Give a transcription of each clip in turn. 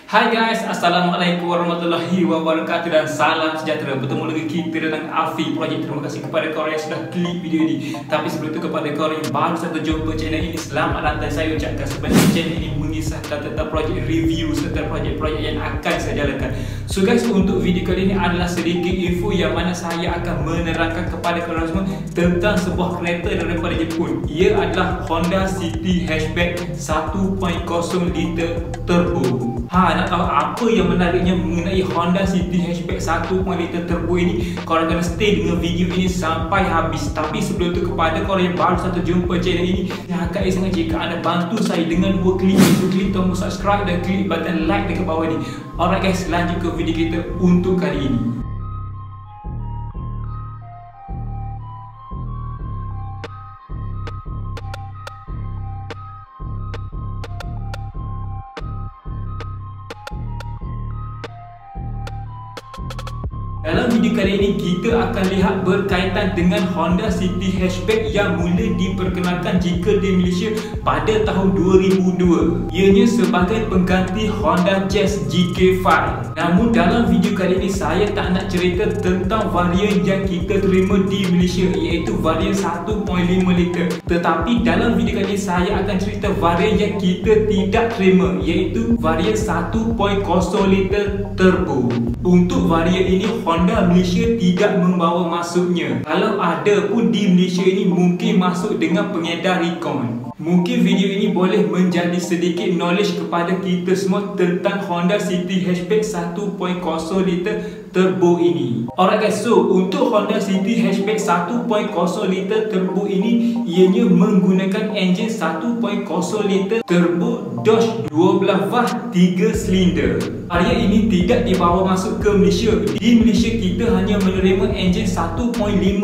Hai guys, Assalamualaikum warahmatullahi wabarakatuh dan salam sejahtera. Bertemu lagi kita dengan Afi Project. Terima kasih kepada korang yang sudah klik video ini. Tapi sebelum itu kepada korang yang baru saja jumpa channel ini, selamat datang. Saya ucapkan sebenarnya channel ini mengisahkan tentang projek review serta projek-projek yang akan saya jalankan. So guys, untuk video kali ini adalah sedikit info yang mana saya akan menerangkan kepada korang semua tentang sebuah kereta daripada Jepun. Ia adalah Honda City Hatchback 1.0 liter turbo. Nak tahu apa yang menariknya mengenai Honda City Hatchback 1.0 liter turbo ini? Korang kena stay dengan video ini sampai habis. Tapi sebelum itu, kepada korang yang baru saja jumpa channel ini, saya akan sangat jika anda bantu saya dengan dua klik, klik tombol subscribe dan klik button like dekat bawah ni. Alright guys, lanjut ke video kita untuk kali ini. Dalam video kali ini kita akan lihat berkaitan dengan Honda City Hatchback yang mula diperkenalkan jika di Malaysia pada tahun 2002. Ianya sebagai pengganti Honda Jazz GK5. Namun dalam video kali ini saya tak nak cerita tentang varian yang kita terima di Malaysia, iaitu varian 1.5 liter. Tetapi dalam video kali ini saya akan cerita varian yang kita tidak terima, iaitu varian 1.0 liter turbo. Untuk varian ini Honda Malaysia tidak membawa masuknya. Kalau ada pun di Malaysia ini mungkin masuk dengan pengedar Recon. Mungkin video ini boleh menjadi sedikit knowledge kepada kita semua tentang Honda City Hatchback 1.0 liter turbo ini. Alright guys, so untuk Honda City Hatchback 1.0 liter turbo ini, ianya menggunakan enjin 1.0 liter turbo Dodge 12 valve 3 silinder. Varian ini tidak dibawa masuk ke Malaysia. Di Malaysia kita hanya menerima enjin 1.5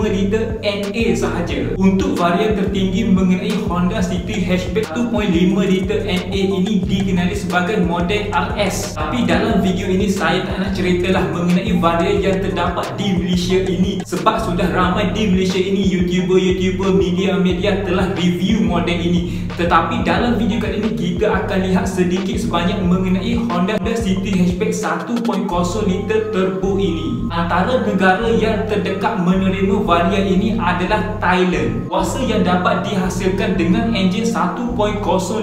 liter NA sahaja. Untuk varian tertinggi mengenai Honda City Hatchback 1.5 liter NA ini dikenali sebagai model RS. Tapi dalam video ini saya tak nak ceritalah mengenai varian yang terdapat di Malaysia ini, sebab sudah ramai di Malaysia ini YouTuber, media-media telah review model ini. Tetapi dalam video kali ini kita akan lihat sedikit sebanyak mengenai Honda City Hatchback 1.0 liter turbo ini. Antara negara yang terdekat menerima varian ini adalah Thailand. Kuasa yang dapat dihasilkan dengan enjin 1.0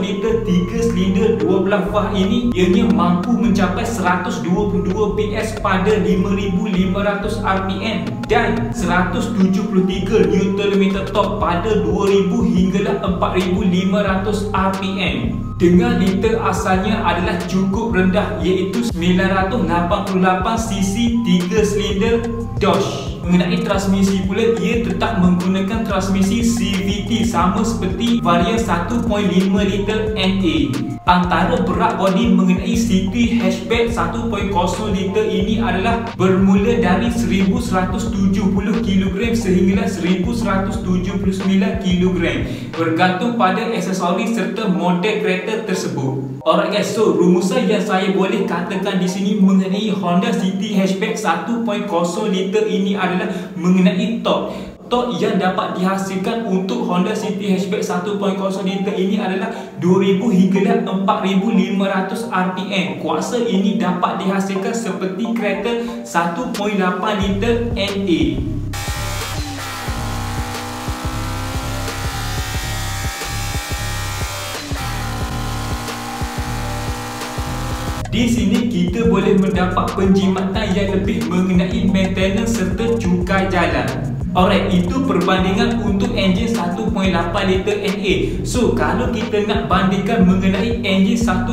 liter 3 silinder 12 valve ini, ianya mampu mencapai 122 PS pada 5,500 RPM dan 173 Nm torque pada 2,000 hinggalah 4,500 RPM. Dengan liter asalnya adalah cukup rendah, iaitu 988cc 3 silinder Dodge. Mengenai transmisi pula, ia tetap menggunakan transmisi CVT sama seperti varian 1.5 liter NA. Antara berat bodi mengenai City Hatchback 1.0 liter ini adalah bermula dari 1170 kg sehinggalah 1179 kg, bergantung pada aksesori serta model kereta tersebut. Alright guys, so rumusan yang saya boleh katakan di sini mengenai Honda City Hatchback 1.0 liter ini adalah mengenai torque. Torque yang dapat dihasilkan untuk Honda City Hatchback 1.0 liter ini adalah 2,000 hinggalah 4,500 RPM. Kuasa ini dapat dihasilkan seperti kereta 1.8 liter NA. Di sini kita boleh mendapat penjimatan yang lebih mengenai maintenance serta cukai jalan. Alright, itu perbandingan untuk enjin 1.8 liter NA. So, kalau kita nak bandingkan mengenai enjin 1.5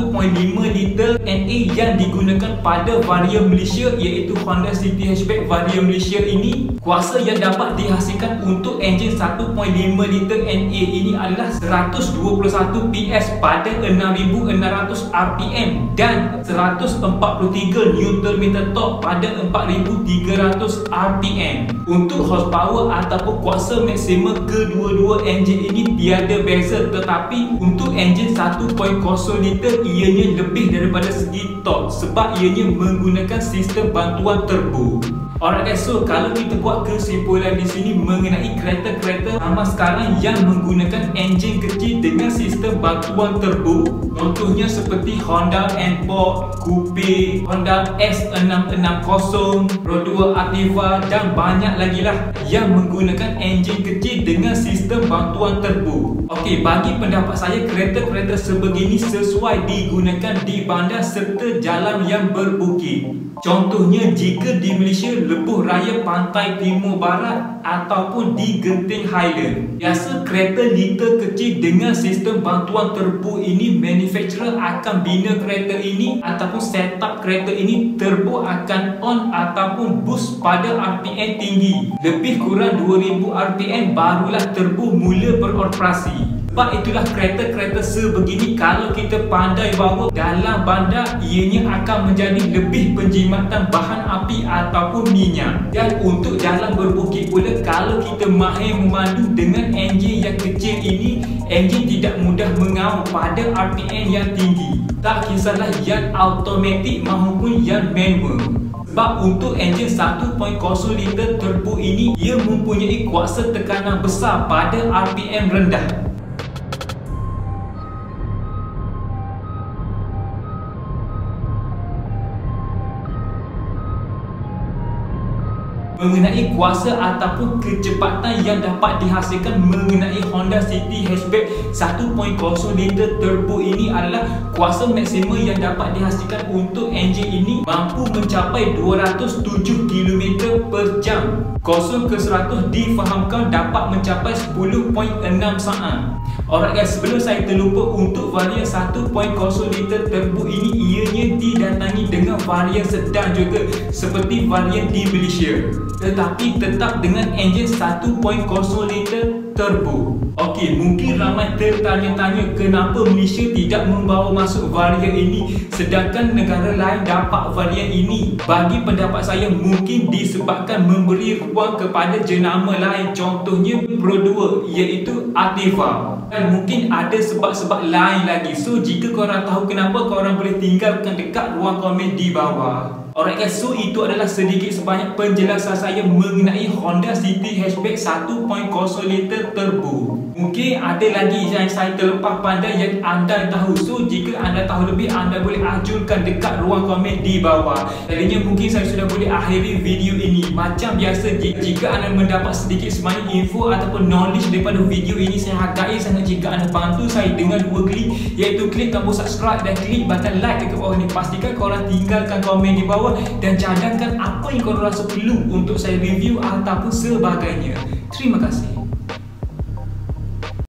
liter NA yang digunakan pada varian Malaysia, iaitu Honda City Hatchback varian Malaysia ini, kuasa yang dapat dihasilkan untuk enjin 1.5 liter NA ini adalah 121 PS pada 6,600 RPM dan 143 Nm torque pada 4,300 RPM. Untuk horsepower ataupun kuasa maksimum kedua-dua enjin ini tiada beza, tetapi untuk enjin 1.0 liter ianya lebih daripada segi torque sebab ianya menggunakan sistem bantuan turbo. Alright guys, so kalau kita buat kesimpulan di sini mengenai kereta-kereta zaman sekarang yang menggunakan enjin kecil dengan sistem bantuan turbo, contohnya seperti Honda Accord, Coupe, Honda S660, Pro2 Activa dan banyak lagi lah yang menggunakan enjin kecil dengan sistem bantuan turbo. Okey, bagi pendapat saya kereta-kereta sebegini sesuai digunakan di bandar serta jalan yang berbukit. Contohnya jika di Malaysia lebuh raya Pantai Timur Barat ataupun di Genting Highland. Biasa kereta liter kecil dengan sistem bantuan turbo ini manufacturer akan bina kereta ini ataupun setup kereta ini turbo akan on ataupun boost pada RPM tinggi. Lebih kurang 2000 RPM barulah turbo mula beroperasi. Sebab itulah kereta-kereta sebegini kalau kita pandai bawa dalam bandar ianya akan menjadi lebih penjimatan bahan api ataupun minyak. Dan untuk jalan berbukit pula kalau kita mahir memandu dengan enjin yang kecil ini, enjin tidak mudah mengaum pada RPM yang tinggi. Tak kisahlah yang automatik maupun yang manual. Sebab untuk enjin 1.0 liter turbo ini ia mempunyai kuasa tekanan besar pada RPM rendah. Mengenai kuasa ataupun kecepatan yang dapat dihasilkan mengenai Honda City Hatchback 1.0 liter turbo ini adalah kuasa maksimum yang dapat dihasilkan untuk enjin ini mampu mencapai 207 km per jam. 0 ke 100 difahamkan dapat mencapai 10.6 saat. Alright guys, sebelum saya terlupa, untuk varian 1.0 liter turbo ini ianya didatangi dengan varian sedan juga seperti varian di Malaysia, tetapi tetap dengan enjin 1.0 liter turbo. Okey, mungkin ramai tertanya-tanya kenapa Malaysia tidak membawa masuk varian ini sedangkan negara lain dapat varian ini. Bagi pendapat saya mungkin disebabkan memberi ruang kepada jenama lain, contohnya Pro2 iaitu Activa, dan mungkin ada sebab-sebab lain lagi. So jika korang tahu kenapa, korang boleh tinggalkan dekat ruang komen di bawah. Alright guys, so itu adalah sedikit sebanyak penjelasan saya mengenai Honda City Hatchback 1.0 liter turbo. Mungkin ada lagi yang saya terlepas pandai yang anda tahu. So jika anda tahu lebih, anda boleh ajukan dekat ruang komen di bawah. Jadinya mungkin saya sudah boleh akhiri video ini. Macam biasa, jika anda mendapat sedikit sebanyak info ataupun knowledge daripada video ini, saya hargai sangat jika anda bantu saya dengan 2 klik, iaitu klik tombol subscribe dan klik button like dekat bawah ni. Pastikan korang tinggalkan komen di bawah dan cadangkan apa yang korang rasa perlu untuk saya review ataupun sebagainya. Terima kasih.